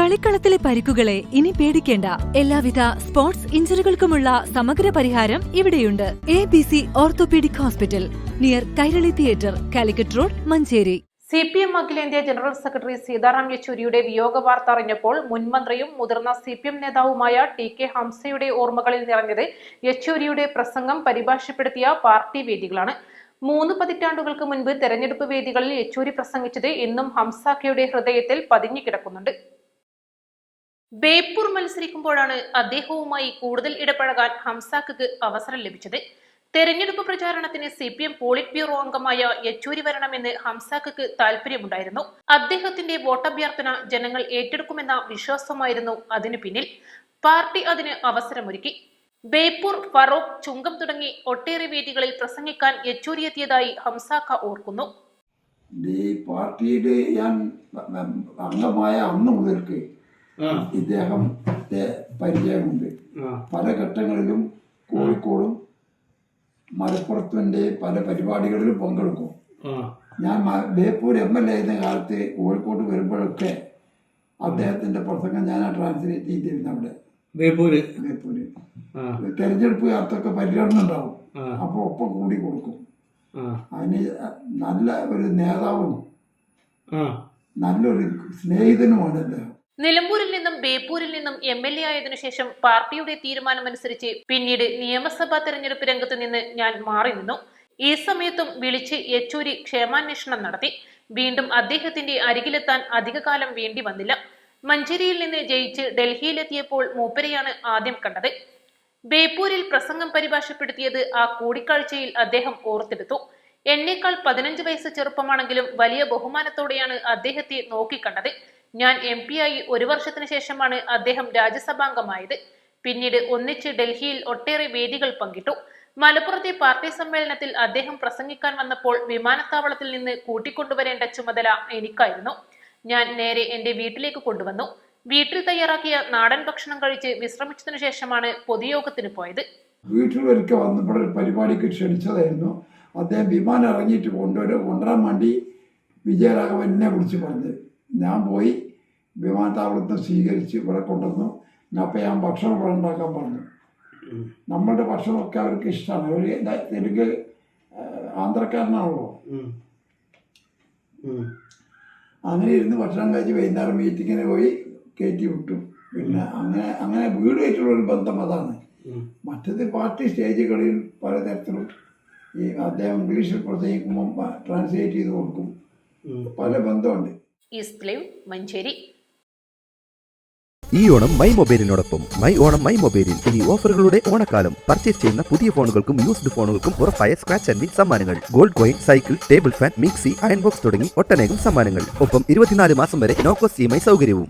കളിക്കളത്തിലെ പരിക്കുകളെ ഇനി പേടിക്കേണ്ട. എല്ലാവിധ സ്പോർട്സ് ഇഞ്ചുറികൾക്കുമുള്ള സമഗ്ര പരിഹാരം ഇവിടെയുണ്ട്. ABC orthopaedic hospital, near Kairali theatre, Calicut road, Manjeri. CPM അഖിലേന്ത്യാ ജനറൽ സെക്രട്ടറി സീതാറാം യെച്ചൂരിയുടെ വിയോഗ വാർത്ത അറിഞ്ഞപ്പോൾ മുൻമന്ത്രിയും മുതിർന്ന CPM നേതാവുമായ TK ഹംസയുടെ ഓർമ്മകളിൽ നിറഞ്ഞത് യെച്ചൂരിയുടെ പ്രസംഗം പരിഭാഷപ്പെടുത്തിയ പാർട്ടി വേദികളാണ്. 3 പതിറ്റാണ്ടുകൾക്ക് മുൻപ് തെരഞ്ഞെടുപ്പ് വേദികളിൽ യെച്ചൂരി പ്രസംഗിച്ചത് എന്നും ഹംസാക്കയുടെ ഹൃദയത്തിൽ പതിഞ്ഞു കിടക്കുന്നുണ്ട്. ബേപ്പൂർ മത്സരിക്കുമ്പോഴാണ് അദ്ദേഹവുമായി കൂടുതൽ ഇടപഴകാൻ ഹംസാക്കയ്ക്ക് അവസരം ലഭിച്ചത്. തെരഞ്ഞെടുപ്പ് പ്രചാരണത്തിന് CPM പോളിറ്റ് ബ്യൂറോ അംഗമായ യെച്ചൂരി വരണമെന്ന് ഹംസാക്കയ്ക്ക് താല്പര്യമുണ്ടായിരുന്നു. അദ്ദേഹത്തിന്റെ വോട്ടഭ്യർത്ഥന ജനങ്ങൾ ഏറ്റെടുക്കുമെന്ന വിശ്വാസമായിരുന്നു അതിനു പിന്നിൽ. പാർട്ടി അതിന് അവസരമൊരുക്കി. ബേപ്പൂർ, ഫറോക്ക്, ചുങ്കം തുടങ്ങി ഒട്ടേറെ വേദികളിൽ പ്രസംഗിക്കാൻ യെച്ചൂരി എത്തിയതായി ഹംസാക്ക ഓർക്കുന്നു. ഈ പാർട്ടിയുടെ ഞാൻ അംഗമായ അന്ന് മുതൽക്ക് ഇദ്ദേഹത്തെ പരിചയമുണ്ട്. പല ഘട്ടങ്ങളിലും കോഴിക്കോടും മലപ്പുറത്തിന്റെ പല പരിപാടികളിലും പങ്കെടുക്കും. ഞാൻ ബേപ്പൂർ MLA ആയിരുന്ന കാലത്ത് കോഴിക്കോട് വരുമ്പോഴൊക്കെ അദ്ദേഹത്തിന്റെ പ്രസംഗം ഞാൻ ട്രാൻസ്ലേറ്റ് ചെയ്തിരുന്നു. അവിടെ ബേപ്പൂര് തെരഞ്ഞെടുപ്പ് കാലത്തൊക്കെ പര്യടനം ഉണ്ടാവും. അപ്പൊ ഒപ്പം കൂടി കൊടുക്കും. അതിന് നല്ല ഒരു നേതാവും നല്ലൊരു സ്നേഹിതനുമാണ് അദ്ദേഹം. നിലമ്പൂരിൽ നിന്നും ബേപ്പൂരിൽ നിന്നും MLA ആയതിനു ശേഷം പാർട്ടിയുടെ തീരുമാനമനുസരിച്ച് പിന്നീട് നിയമസഭാ തെരഞ്ഞെടുപ്പ് രംഗത്ത് നിന്ന് ഞാൻ മാറി നിന്നു. ഈ സമയത്തും വിളിച്ച് യെച്ചൂരി ക്ഷേമാന്വേഷണം നടത്തി. വീണ്ടും അദ്ദേഹത്തിന്റെ അരികിലെത്താൻ അധികകാലം വേണ്ടി വന്നില്ല. മഞ്ചേരിയിൽ നിന്ന് ജയിച്ച് ഡൽഹിയിലെത്തിയപ്പോൾ മൂപ്പരെയാണ് ആദ്യം കണ്ടത്. ബേപ്പൂരിൽ പ്രസംഗം പരിഭാഷപ്പെടുത്തിയത് ആ കൂടിക്കാഴ്ചയിൽ അദ്ദേഹം ഓർത്തെടുത്തു. എന്നേക്കാൾ 15 വയസ്സ് ചെറുപ്പമാണെങ്കിലും വലിയ ബഹുമാനത്തോടെയാണ് അദ്ദേഹത്തെ നോക്കിക്കണ്ടത്. ഞാൻ MP ആയി 1 വർഷത്തിന് ശേഷമാണ് അദ്ദേഹം രാജ്യസഭാംഗമായത്. പിന്നീട് ഒന്നിച്ച് ഡൽഹിയിൽ ഒട്ടേറെ വേദികൾ പങ്കിട്ടു. മലപ്പുറത്തെ പാർട്ടി സമ്മേളനത്തിൽ അദ്ദേഹം പ്രസംഗിക്കാൻ വന്നപ്പോൾ വിമാനത്താവളത്തിൽ നിന്ന് കൂട്ടിക്കൊണ്ടുവരേണ്ട ചുമതല എനിക്കായിരുന്നു. ഞാൻ നേരെ എന്റെ വീട്ടിലേക്ക് കൊണ്ടുവന്നു. വീട്ടിൽ തയ്യാറാക്കിയ നാടൻ ഭക്ഷണം കഴിച്ച് വിശ്രമിച്ചതിനു ശേഷമാണ് പൊതുയോഗത്തിന് പോയത്. വീട്ടിൽ ഒരിക്കൽ വന്നപ്പോൾ പരിപാടിക്ക് ക്ഷണിച്ചതായിരുന്നു. അദ്ദേഹം വിമാനം ഇറങ്ങിയിട്ട് കൊണ്ടുവരാൻ വേണ്ടി വിജയരാഘവൻ എന്നെ വിളിച്ച് പറഞ്ഞത്. ഞാൻ പോയി വിമാനത്താവളത്തിൽ സ്വീകരിച്ച് ഇവിടെ കൊണ്ടുവന്നു. അപ്പം ഞാൻ ഭക്ഷണം ഇവിടെ ഉണ്ടാക്കാൻ പറഞ്ഞു. നമ്മളുടെ ഭക്ഷണമൊക്കെ അവർക്ക് ഇഷ്ടമാണ്. ഒരു തെലുങ്ക് ആന്ധ്രക്കാരനാണല്ലോ. അങ്ങനെ ഇരുന്ന് ഭക്ഷണം കഴിച്ച് വൈകുന്നേരം മീറ്റിങ്ങിന് പോയി കയറ്റി വിട്ടു. പിന്നെ അങ്ങനെ വീടുമായിട്ടുള്ളൊരു ബന്ധം അതാണ്. മറ്റത് പാർട്ടി സ്റ്റേജുകളിൽ പലതരത്തിലും ഈ അദ്ദേഹം ഇംഗ്ലീഷിൽ പ്രസംഗിക്കുമ്പോൾ ട്രാൻസ്ലേറ്റ് ചെയ്ത് കൊടുക്കും. പല ബന്ധമുണ്ട്. മഞ്ചേരി. ഈ ഓണം മൈ മൊബൈലിനോടൊപ്പം മൈ ഓണം മൈ മൊബൈലിൽ ഇനി ഓഫറുകളുടെ ഓണക്കാലം. പർച്ചേസ് ചെയ്യുന്ന പുതിയ ഫോണുകൾക്കും യൂസ്ഡ് ഫോണുകൾക്കും ഉറപ്പായ സ്ക്രാച്ച് ആൻഡ് വിൻ സമ്മാനങ്ങൾ, gold coin, cycle, table fan, mixie, iron box തുടങ്ങി ഒട്ടനേകം സമ്മാനങ്ങൾ. ഒപ്പം 24 മാസം വരെ നോ കോസ്റ്റ് EMI സൗകര്യവും.